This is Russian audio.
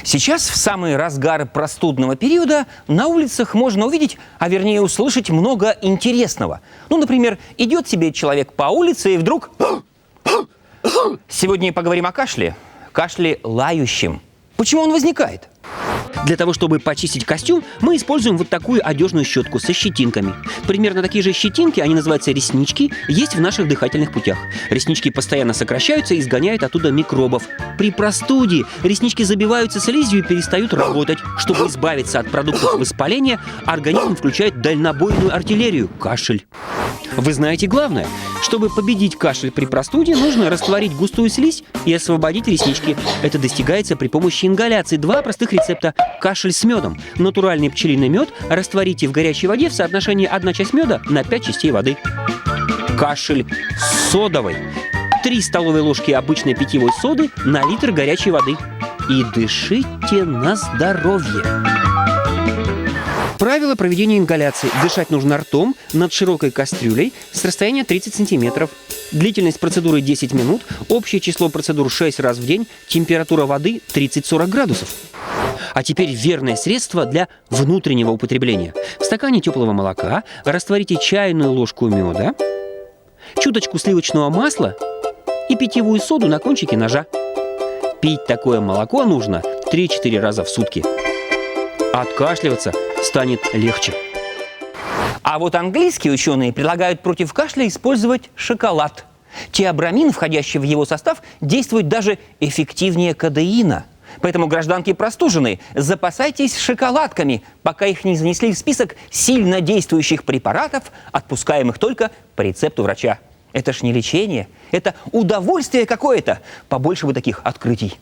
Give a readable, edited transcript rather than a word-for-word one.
Сейчас, в самый разгар простудного периода, на улицах можно увидеть, а вернее услышать много интересного. Ну, например, идет себе человек по улице и вдруг... Сегодня поговорим о кашле. Кашле лающем. Почему он возникает? Для того, чтобы почистить костюм, мы используем вот такую одежную щетку со щетинками. Примерно такие же щетинки, они называются реснички, есть в наших дыхательных путях. Реснички постоянно сокращаются и изгоняют оттуда микробов. При простуде реснички забиваются слизью и перестают работать. Чтобы избавиться от продуктов воспаления, организм включает дальнобойную артиллерию – кашель. Вы знаете главное. Чтобы победить кашель при простуде, нужно растворить густую слизь и освободить реснички. Это достигается при помощи ингаляции. Два простых рецепта. Кашель с медом. Натуральный пчелиный мед растворите в горячей воде в соотношении 1 часть меда на 5 частей воды. Кашель с содовой. 3 столовые ложки обычной питьевой соды на литр горячей воды. И дышите на здоровье. Правило проведения ингаляции. Дышать нужно ртом над широкой кастрюлей с расстояния 30 сантиметров. Длительность процедуры 10 минут, общее число процедур 6 раз в день, температура воды 30-40 градусов. А теперь верное средство для внутреннего употребления. В стакане теплого молока растворите чайную ложку меда, чуточку сливочного масла и питьевую соду на кончике ножа. Пить такое молоко нужно 3-4 раза в сутки. Откашливаться станет легче. А вот английские ученые предлагают против кашля использовать шоколад. Теобрамин, входящий в его состав, действует даже эффективнее кодеина. Поэтому, гражданки простуженные, запасайтесь шоколадками, пока их не занесли в список сильно действующих препаратов, отпускаемых только по рецепту врача. Это ж не лечение, это удовольствие какое-то. Побольше бы таких открытий.